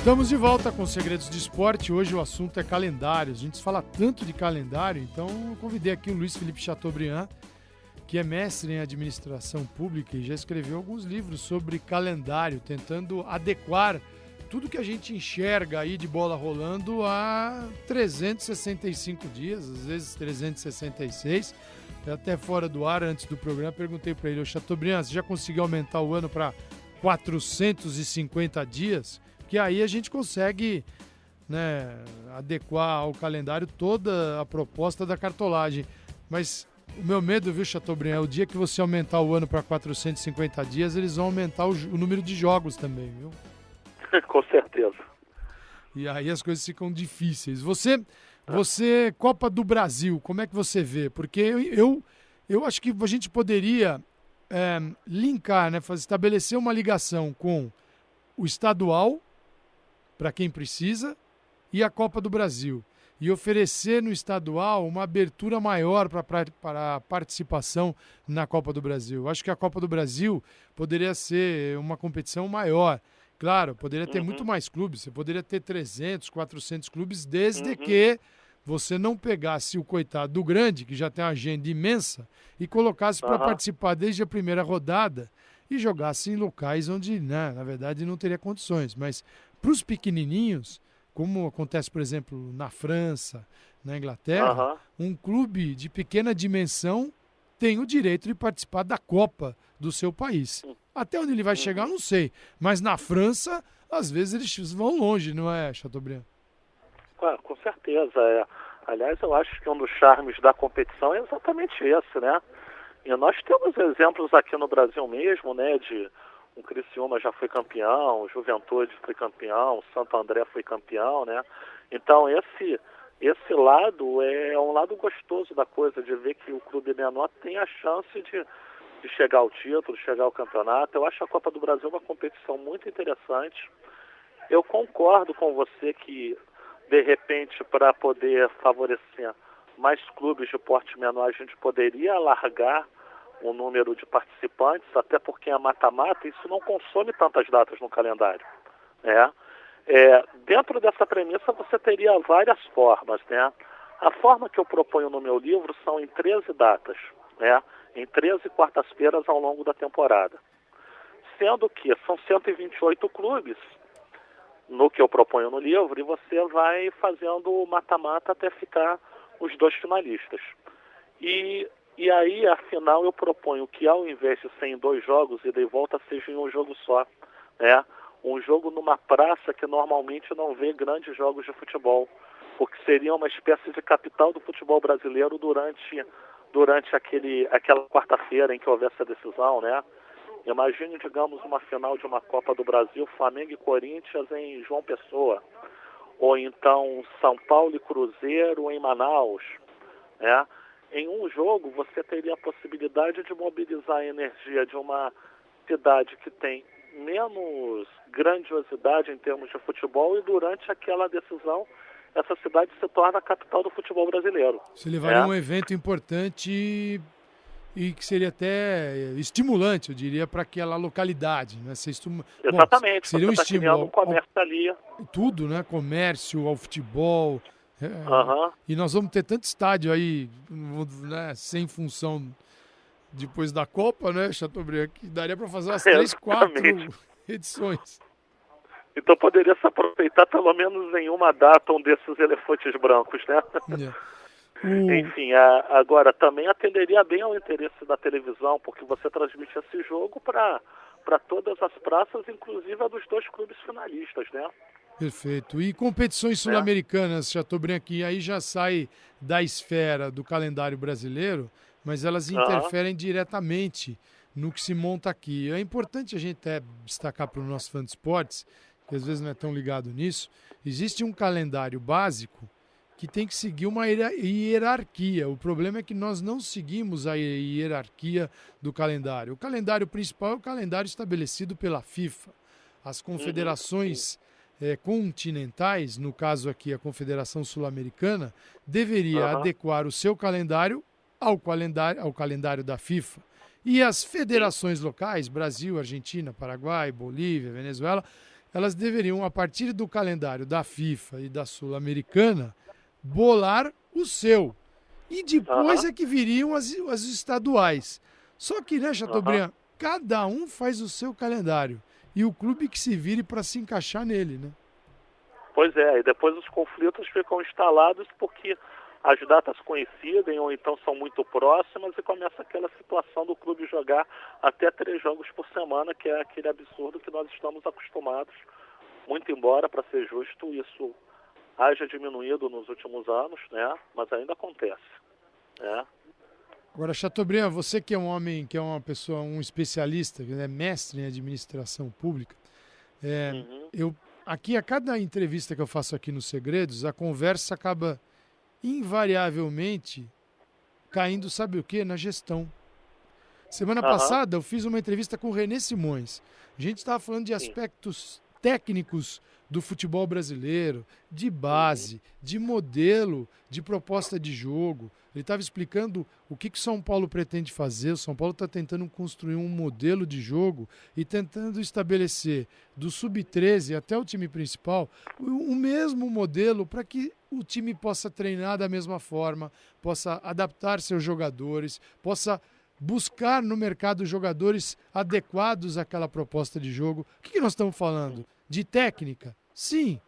Estamos de volta com Segredos de Esporte. Hoje o assunto é calendário. A gente fala tanto de calendário, então eu convidei aqui o Luiz Felipe Chateaubriand, que é mestre em administração pública e já escreveu alguns livros sobre calendário, tentando adequar tudo que a gente enxerga aí de bola rolando a 365 dias, às vezes 366. Até fora do ar, antes do programa, perguntei para ele: ô Chateaubriand, você já conseguiu aumentar o ano para 450 dias? Que aí a gente consegue, né, adequar ao calendário toda a proposta da cartolagem. Mas o meu medo, viu, Chateaubriand, é o dia que você aumentar o ano para 450 dias, eles vão aumentar o número de jogos também, viu? Com certeza. E aí as coisas ficam difíceis. Você, Copa do Brasil, como é que você vê? Porque eu acho que a gente poderia linkar, né, estabelecer uma ligação com o estadual, para quem precisa, e a Copa do Brasil. E oferecer no estadual uma abertura maior para a participação na Copa do Brasil. Eu acho que a Copa do Brasil poderia ser uma competição maior. Claro, poderia ter muito mais clubes. Você poderia ter 300, 400 clubes, desde que você não pegasse o coitado do grande, que já tem uma agenda imensa, e colocasse para participar desde a primeira rodada e jogasse em locais onde, né, na verdade, não teria condições. Mas para os pequenininhos, como acontece, por exemplo, na França, na Inglaterra, um clube de pequena dimensão tem o direito de participar da Copa do seu país. Até onde ele vai chegar, eu não sei. Mas na França, às vezes eles vão longe, não é, Chateaubriand? Com certeza. Aliás, eu acho que um dos charmes da competição é exatamente esse, né? E nós temos exemplos aqui no Brasil mesmo, né, de o Criciúma já foi campeão, o Juventude foi campeão, o Santo André foi campeão, né? Então esse lado é um lado gostoso da coisa, de ver que o clube menor tem a chance de chegar ao título, de chegar ao campeonato. Eu acho a Copa do Brasil uma competição muito interessante. Eu concordo com você que, de repente, para poder favorecer mais clubes de porte menor, a gente poderia alargar o número de participantes, até porque a mata-mata, isso não consome tantas datas no calendário, né? Dentro dessa premissa você teria várias formas, né? A forma que eu proponho no meu livro são em 13 datas, né? Em 13 quartas-feiras ao longo da temporada. Sendo que são 128 clubes no que eu proponho no livro, e você vai fazendo o mata-mata até ficar os 2 finalistas. E aí, afinal, eu proponho que, ao invés de ser em 2 jogos, ida e volta, seja em um jogo só, né? Um jogo numa praça que normalmente não vê grandes jogos de futebol, porque seria uma espécie de capital do futebol brasileiro durante aquela quarta-feira em que houvesse a decisão, né? Imagine, digamos, uma final de uma Copa do Brasil, Flamengo e Corinthians em João Pessoa, ou então São Paulo e Cruzeiro em Manaus, né? Em um jogo, você teria a possibilidade de mobilizar a energia de uma cidade que tem menos grandiosidade em termos de futebol, e durante aquela decisão, essa cidade se torna a capital do futebol brasileiro. Você levaria um evento importante e que seria até estimulante, eu diria, para aquela localidade, né? Exatamente. Bom, seria um estímulo um comércio ali. Tudo, né? Comércio, ao futebol. E nós vamos ter tanto estádio aí, né, sem função depois da Copa, né, Chateaubriand, que daria para fazer umas 3, 4 edições. Então poderia se aproveitar pelo menos em uma data um desses elefantes brancos, né? Enfim, agora também atenderia bem ao interesse da televisão, porque você transmite esse jogo para todas as praças, inclusive a dos 2 clubes finalistas, né? Perfeito. E competições sul-americanas, Chateaubriand, que aí já sai da esfera do calendário brasileiro, mas elas interferem diretamente no que se monta aqui. É importante a gente até destacar para o nosso fã de esportes, que às vezes não é tão ligado nisso, existe um calendário básico que tem que seguir uma hierarquia. O problema é que nós não seguimos a hierarquia do calendário. O calendário principal é o calendário estabelecido pela FIFA. As confederações continentais, no caso aqui a Confederação Sul-Americana, deveria adequar o seu calendário ao calendário da FIFA. E as federações locais, Brasil, Argentina, Paraguai, Bolívia, Venezuela, elas deveriam, a partir do calendário da FIFA e da Sul-Americana, bolar o seu. E depois é que viriam as estaduais. Só que, né, Chateaubriand, cada um faz o seu calendário. E o clube que se vire para se encaixar nele, né? Pois é, e depois os conflitos ficam instalados porque as datas coincidem ou então são muito próximas e começa aquela situação do clube jogar até 3 jogos por semana, que é aquele absurdo que nós estamos acostumados. Muito embora, para ser justo, isso haja diminuído nos últimos anos, né? Mas ainda acontece, né? Agora, Chateaubriand, você que é um homem, que é uma pessoa, um especialista, que é mestre em administração pública, aqui a cada entrevista que eu faço aqui nos Segredos, a conversa acaba invariavelmente caindo, sabe o quê? Na gestão. Semana passada eu fiz uma entrevista com o René Simões. A gente estava falando de aspectos técnicos do futebol brasileiro, de base, de modelo, de proposta de jogo. Ele estava explicando o que o São Paulo pretende fazer. O São Paulo está tentando construir um modelo de jogo e tentando estabelecer do sub-13 até o time principal o mesmo modelo para que o time possa treinar da mesma forma, possa adaptar seus jogadores, possa buscar no mercado jogadores adequados àquela proposta de jogo. O que nós estamos falando? De técnica? Sim.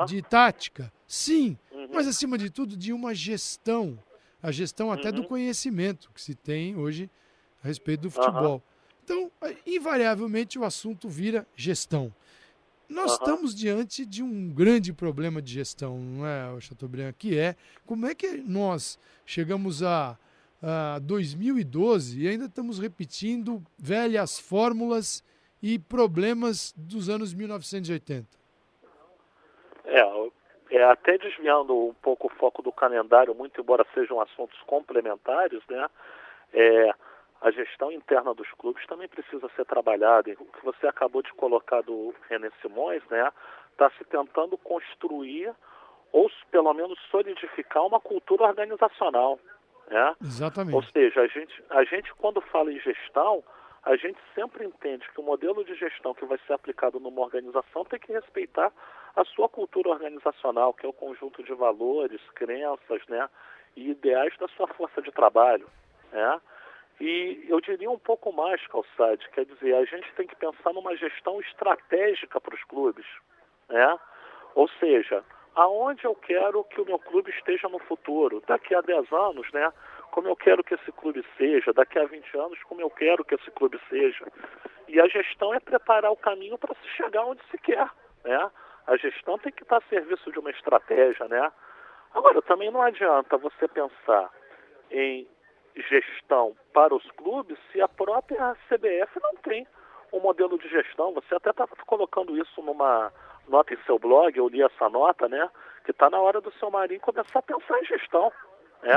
De tática? Sim. Mas, acima de tudo, de uma gestão. A gestão até do conhecimento que se tem hoje a respeito do futebol. Então, invariavelmente, o assunto vira gestão. Nós estamos diante de um grande problema de gestão, não é, Chateaubriand? Que é como é que nós chegamos a 2012 e ainda estamos repetindo velhas fórmulas e problemas dos anos 1980. Até desviando um pouco o foco do calendário, muito embora sejam assuntos complementares, né? A gestão interna dos clubes também precisa ser trabalhada. O que você acabou de colocar do René Simões, né? Está se tentando construir ou pelo menos solidificar uma cultura organizacional, né? Exatamente. Ou seja, a gente quando fala em gestão, a gente sempre entende que o modelo de gestão que vai ser aplicado numa organização tem que respeitar a sua cultura organizacional, que é o conjunto de valores, crenças, né, e ideais da sua força de trabalho, né? E eu diria um pouco mais, Calçade, quer dizer, a gente tem que pensar numa gestão estratégica para os clubes, né? Ou seja, aonde eu quero que o meu clube esteja no futuro, daqui a 10 anos, né? Como eu quero que esse clube seja, daqui a 20 anos, como eu quero que esse clube seja. E a gestão é preparar o caminho para se chegar onde se quer, né? A gestão tem que estar a serviço de uma estratégia, né? Agora, também não adianta você pensar em gestão para os clubes se a própria CBF não tem um modelo de gestão. Você até está colocando isso numa nota em seu blog, eu li essa nota, né? Que está na hora do seu Marinho começar a pensar em gestão.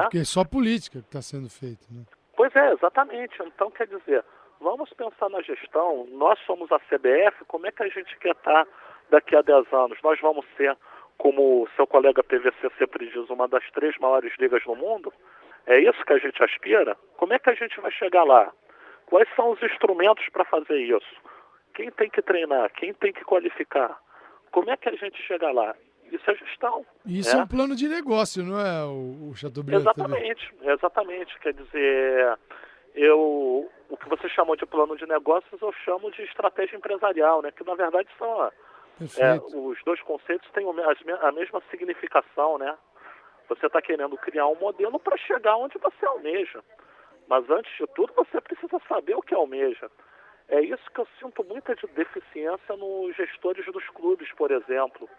Porque é só política que está sendo feita, né? Pois é, exatamente. Então, quer dizer, vamos pensar na gestão. Nós somos a CBF, como é que a gente quer estar daqui a 10 anos? Nós vamos ser, como seu colega PVC sempre diz, uma das 3 maiores ligas no mundo? É isso que a gente aspira? Como é que a gente vai chegar lá? Quais são os instrumentos para fazer isso? Quem tem que treinar? Quem tem que qualificar? Como é que a gente chega lá? Isso é gestão. Isso é um plano de negócio, não é, o Chateaubriand? Exatamente. Quer dizer, o que você chamou de plano de negócios, eu chamo de estratégia empresarial, né? Que na verdade são os dois conceitos têm a mesma significação, né? Você está querendo criar um modelo para chegar onde você almeja. Mas antes de tudo, você precisa saber o que almeja. É isso que eu sinto muita deficiência nos gestores dos clubes, por exemplo.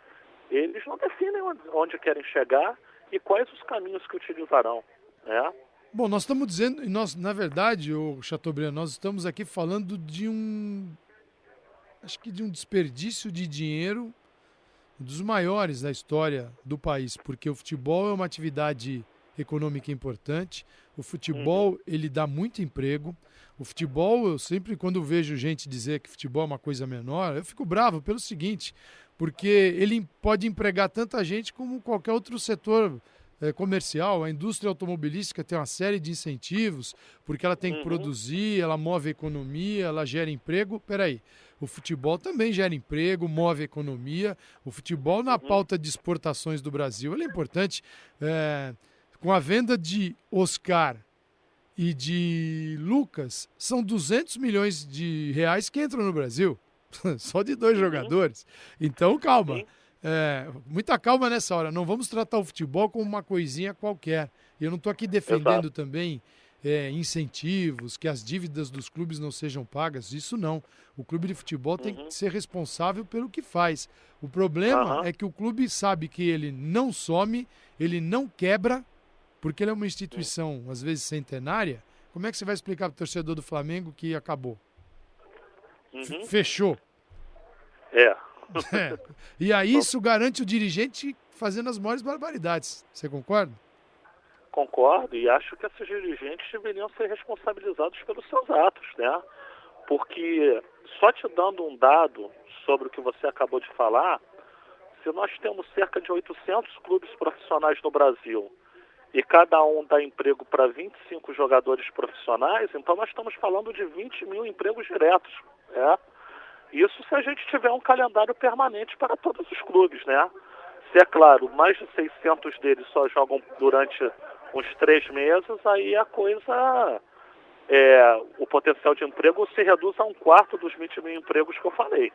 Eles não definem onde querem chegar e quais os caminhos que utilizarão, né? Bom, nós estamos dizendo, na verdade, o Chateaubriand, nós estamos aqui falando de um desperdício de dinheiro dos maiores da história do país, porque o futebol é uma atividade econômica importante, o futebol ele dá muito emprego, o futebol, eu sempre quando vejo gente dizer que futebol é uma coisa menor, eu fico bravo pelo seguinte, porque ele pode empregar tanta gente como qualquer outro setor comercial. A indústria automobilística tem uma série de incentivos, porque ela tem que produzir, ela move a economia, ela gera emprego. Peraí, o futebol também gera emprego, move a economia. O futebol, na pauta de exportações do Brasil, ele é importante. Com a venda de Oscar e de Lucas, são 200 milhões de reais que entram no Brasil. Só de 2 jogadores. Então, calma. Muita calma nessa hora. Não vamos tratar o futebol como uma coisinha qualquer. E eu não estou aqui defendendo também incentivos, que as dívidas dos clubes não sejam pagas. Isso não. O clube de futebol tem que ser responsável pelo que faz. O problema é que o clube sabe que ele não some, ele não quebra, porque ele é uma instituição, às vezes, centenária. Como é que você vai explicar para o torcedor do Flamengo que acabou? Fechou. E aí isso garante o dirigente fazendo as maiores barbaridades. Você concorda? Concordo, e acho que esses dirigentes deveriam ser responsabilizados pelos seus atos, né? Porque, só te dando um dado sobre o que você acabou de falar, se nós temos cerca de 800 clubes profissionais no Brasil e cada um dá emprego para 25 jogadores profissionais, então nós estamos falando de 20 mil empregos diretos, né? Isso se a gente tiver um calendário permanente para todos os clubes, né? Se é claro, mais de 600 deles só jogam durante uns 3 meses, aí a coisa, o potencial de emprego se reduz a 1/4 dos 20 mil empregos que eu falei.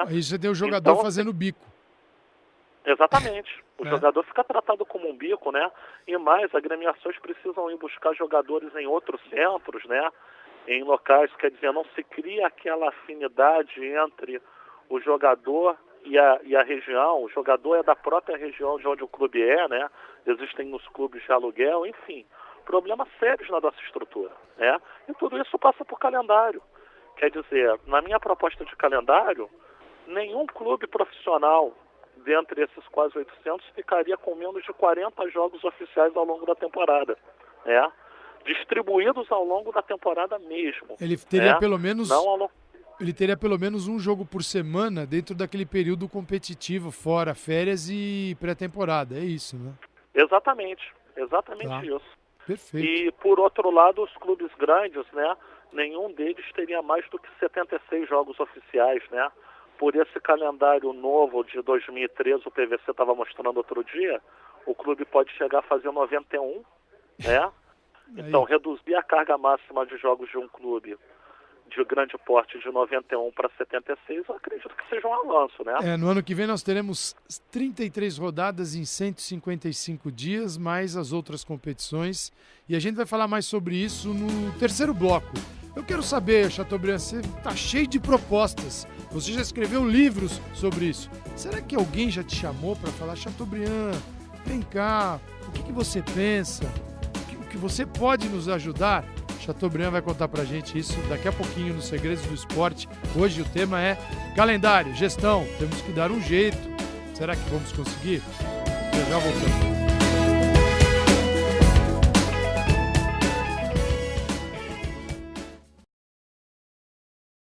Aí você tem o jogador fazendo bico. Exatamente. O jogador fica tratado como um bico, né? E mais, agremiações precisam ir buscar jogadores em outros centros, né? Em locais, quer dizer, não se cria aquela afinidade entre o jogador e a região. O jogador é da própria região de onde o clube né? Existem os clubes de aluguel, enfim. Problemas sérios na nossa estrutura, né? E tudo isso passa por calendário. Quer dizer, na minha proposta de calendário, nenhum clube profissional, dentre esses quase 800, ficaria com menos de 40 jogos oficiais ao longo da temporada, né? Distribuídos ao longo da temporada mesmo. Ele teria pelo menos... Ele teria pelo menos um jogo por semana dentro daquele período competitivo, fora férias e pré-temporada. É isso, né? Exatamente isso. Perfeito. E, por outro lado, os clubes grandes, né? Nenhum deles teria mais do que 76 jogos oficiais, né? Por esse calendário novo de 2013, o PVC estava mostrando outro dia, o clube pode chegar a fazer 91, né? Então, reduzir a carga máxima de jogos de um clube de grande porte de 91 para 76, eu acredito que seja um avanço, né? No ano que vem nós teremos 33 rodadas em 155 dias, mais as outras competições. E a gente vai falar mais sobre isso no terceiro bloco. Eu quero saber, Chateaubriand, você está cheio de propostas. Você já escreveu livros sobre isso. Será que alguém já te chamou para falar, Chateaubriand, vem cá, o que você pensa? O que você pode nos ajudar? Chateaubriand vai contar pra gente isso daqui a pouquinho no Segredos do Esporte. Hoje o tema é calendário, gestão. Temos que dar um jeito. Será que vamos conseguir? Já voltamos.